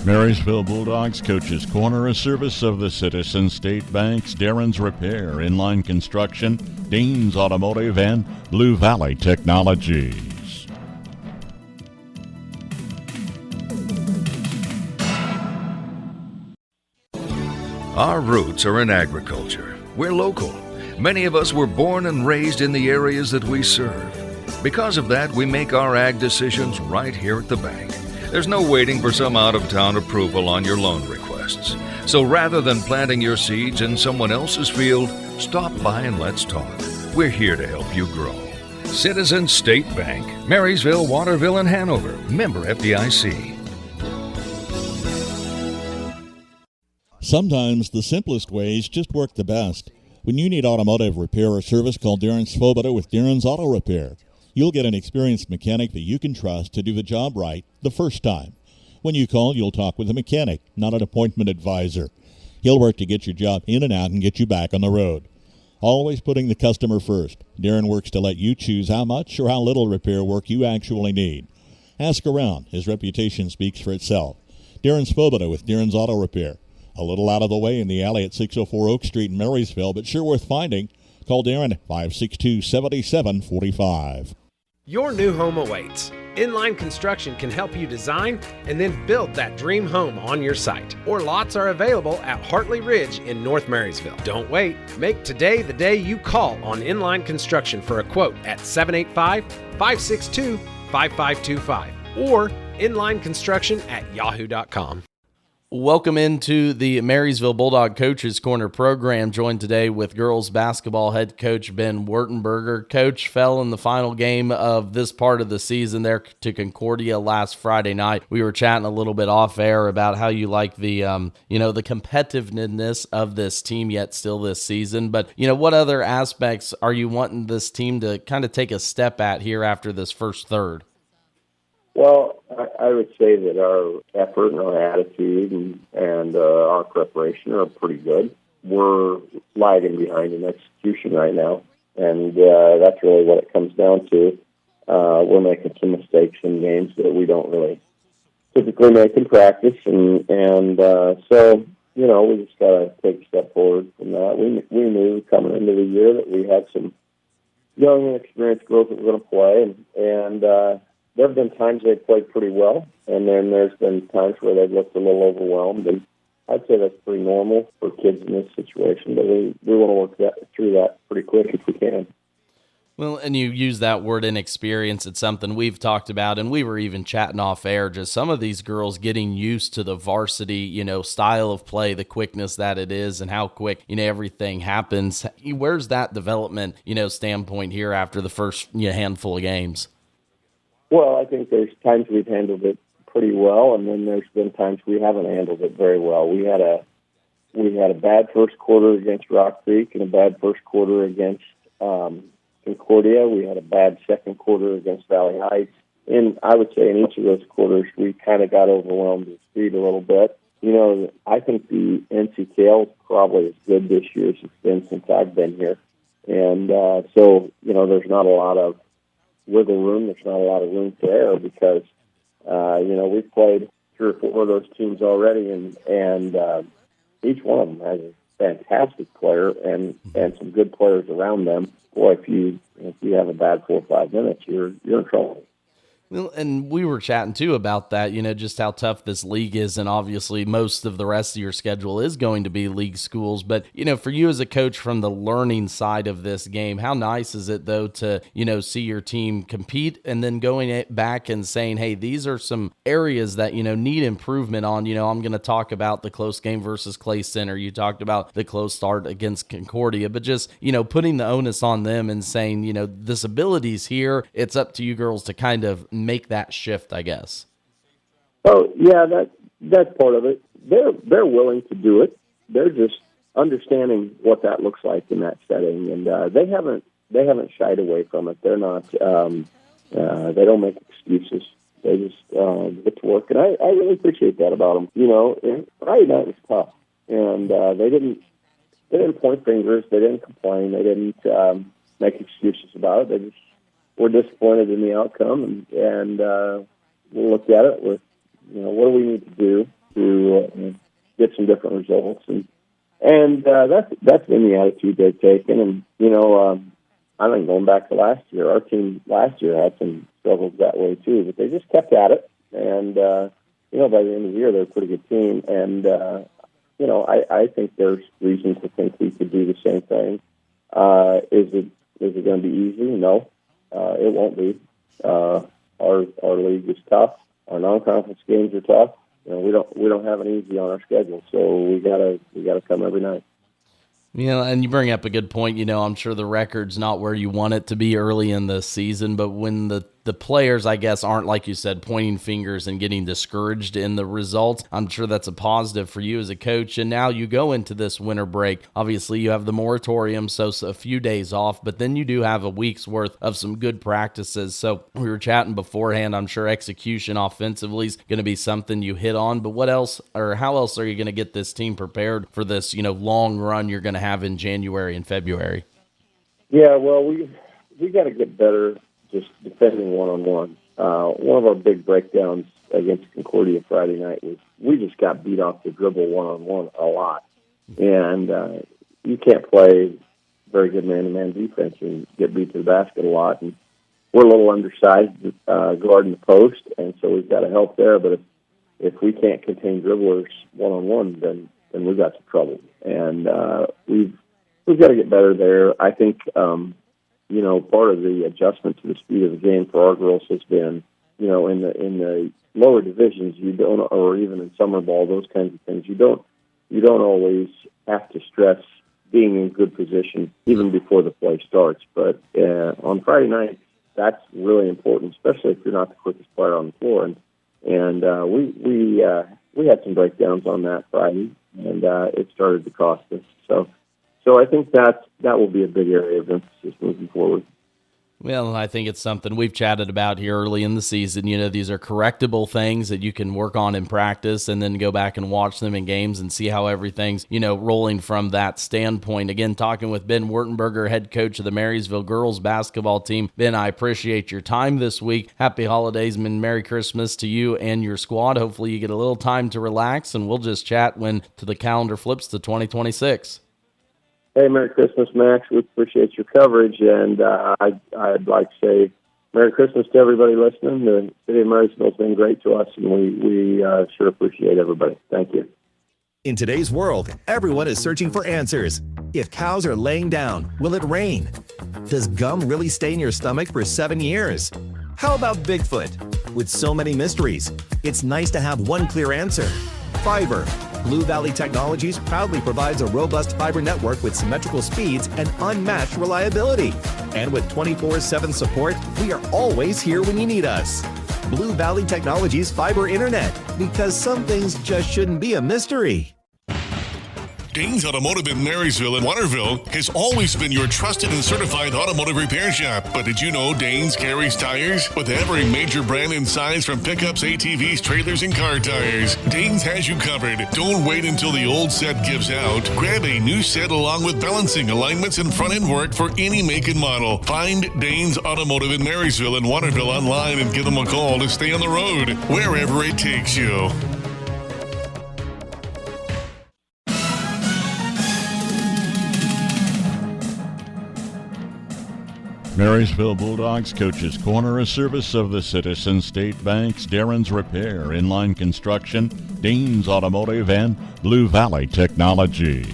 Marysville Bulldogs Coach's Corner, a service of the Citizen State Bank's Darren's Repair, Inline Construction, Dean's Automotive, and Blue Valley Technologies. Our roots are in agriculture. We're local. Many of us were born and raised in the areas that we serve. Because of that, we make our ag decisions right here at the bank. There's no waiting for some out-of-town approval on your loan requests. So rather than planting your seeds in someone else's field, stop by and let's talk. We're here to help you grow. Citizen State Bank, Marysville, Waterville, and Hanover. Member FDIC. Sometimes the simplest ways just work the best. When you need automotive repair or service, call Darren Svoboda with Darren's Auto Repair. You'll get an experienced mechanic that you can trust to do the job right the first time. When you call, you'll talk with a mechanic, not an appointment advisor. He'll work to get your job in and out and get you back on the road. Always putting the customer first. Darren works to let you choose how much or how little repair work you actually need. Ask around. His reputation speaks for itself. Darren Svoboda with Darren's Auto Repair. A little out of the way in the alley at 604 Oak Street in Marysville, but sure worth finding. Call Darren at 562-7745. Your new home awaits. Inline Construction can help you design and then build that dream home on your site. Or lots are available at Hartley Ridge in North Marysville. Don't wait. Make today the day you call on Inline Construction for a quote at 785-562-5525 or inlineconstruction@yahoo.com. Welcome into the Marysville Bulldog Coaches Corner program, joined today with girls basketball head coach Ben Wertenberger. Coach fell in the final game of this part of the season there to Concordia last Friday night. We were chatting a little bit off air about how you like the, the competitiveness of this team yet still this season. But, what other aspects are you wanting this team to kind of take a step at here after this first third? Well, I would say that our effort and our attitude and our preparation are pretty good. We're lagging behind in execution right now, and that's really what it comes down to. We're making some mistakes in games that we don't really typically make in practice, and so, we just got to take a step forward from that. We knew coming into the year that we had some young and experienced girls that were going to play, and there have been times they've played pretty well, and then there's been times where they've looked a little overwhelmed, and I'd say that's pretty normal for kids in this situation, but we want to work through that pretty quick if we can. Well, and you use that word inexperience. It's something we've talked about, and we were even chatting off air, just some of these girls getting used to the varsity, style of play, the quickness that it is, and how quick, everything happens. Where's that development, standpoint here after the first handful of games? Well, I think there's times we've handled it pretty well, and then there's been times we haven't handled it very well. We had a bad first quarter against Rock Creek and a bad first quarter against Concordia. We had a bad second quarter against Valley Heights. And I would say in each of those quarters, we kind of got overwhelmed with speed a little bit. I think the NCKL is probably as good this year as it's been since I've been here. And so, there's not a lot of wiggle room. There's not a lot of room for error because, we've played 3 or 4 of those teams already, and each one of them has a fantastic player and some good players around them. Boy, if you have a bad 4 or 5 minutes, you're in trouble. Well, and we were chatting, too, about that, just how tough this league is, and obviously most of the rest of your schedule is going to be league schools. But, for you as a coach from the learning side of this game, how nice is it, though, to, see your team compete and then going back and saying, hey, these are some areas that, need improvement on. I'm going to talk about the close game versus Clay Center. You talked about the close start against Concordia, but just, putting the onus on them and saying, this ability's here. It's up to you girls to kind of make that shift, I guess. Oh yeah, that's part of it. They're willing to do it. They're just understanding what that looks like in that setting, and they haven't shied away from it. They're not. They don't make excuses. They just get to work, and I really appreciate that about them. And Friday night was tough, and they didn't point fingers. They didn't complain. They didn't make excuses about it. They just were disappointed in the outcome, and we'll look at it with, what do we need to do to get some different results, and that's been the attitude they've taken. And I think going back to last year, our team last year had some struggles that way too, but they just kept at it. And by the end of the year, they're a pretty good team. And I think there's reason to think we could do the same thing. Is it going to be easy? No, it won't be. Our league is tough. Our non-conference games are tough. We don't have it easy on our schedule, so we gotta come every night. And you bring up a good point. I'm sure the record's not where you want it to be early in the season, but when the players, I guess, aren't, like you said, pointing fingers and getting discouraged in the results, I'm sure that's a positive for you as a coach. And now you go into this winter break. Obviously, you have the moratorium, so a few days off, but then you do have a week's worth of some good practices. So we were chatting beforehand. I'm sure execution offensively is going to be something you hit on, but what else, or how else are you going to get this team prepared for this, long run you're going to have in January and February? Yeah, well, we got to get better just defending one-on-one. One of our big breakdowns against Concordia Friday night was we just got beat off the dribble one-on-one a lot. And you can't play very good man-to-man defense and get beat to the basket a lot. And we're a little undersized guarding the post, and so we've got to help there. But if we can't contain dribblers one-on-one, then we've got some trouble. And we've got to get better there. I think part of the adjustment to the speed of the game for our girls has been, in the lower divisions, you don't, or even in summer ball, those kinds of things, you don't always have to stress being in good position even before the play starts. But on Friday night, that's really important, especially if you're not the quickest player on the floor. And we had some breakdowns on that Friday, and it started to cost us. So I think that will be a big area of emphasis moving forward. Well, I think it's something we've chatted about here early in the season. These are correctable things that you can work on in practice and then go back and watch them in games and see how everything's, rolling from that standpoint. Again, talking with Ben Wertenberger, head coach of the Marysville girls basketball team. Ben, I appreciate your time this week. Happy holidays and Merry Christmas to you and your squad. Hopefully you get a little time to relax, and we'll just chat when the calendar flips to 2026. Hey, Merry Christmas, Max. We appreciate your coverage, and I'd like to say Merry Christmas to everybody listening. The city of Marysville has been great to us, and we sure appreciate everybody. Thank you. In today's world, everyone is searching for answers. If cows are laying down, will it rain? Does gum really stay in your stomach for 7 years? How about Bigfoot? With so many mysteries, it's nice to have one clear answer. Fiber. Blue Valley Technologies proudly provides a robust fiber network with symmetrical speeds and unmatched reliability. And with 24/7 support, we are always here when you need us. Blue Valley Technologies Fiber Internet, because some things just shouldn't be a mystery. Danes Automotive in Marysville and Waterville has always been your trusted and certified automotive repair shop. But did you know Danes carries tires? With every major brand and size from pickups, ATVs, trailers, and car tires, Danes has you covered. Don't wait until the old set gives out. Grab a new set along with balancing, alignments, and front-end work for any make and model. Find Danes Automotive in Marysville and Waterville online and give them a call to stay on the road, wherever it takes you. Marysville Bulldogs Coaches Corner, a service of the Citizen State Banks, Darren's Repair, Inline Construction, Dean's Automotive, and Blue Valley Technology.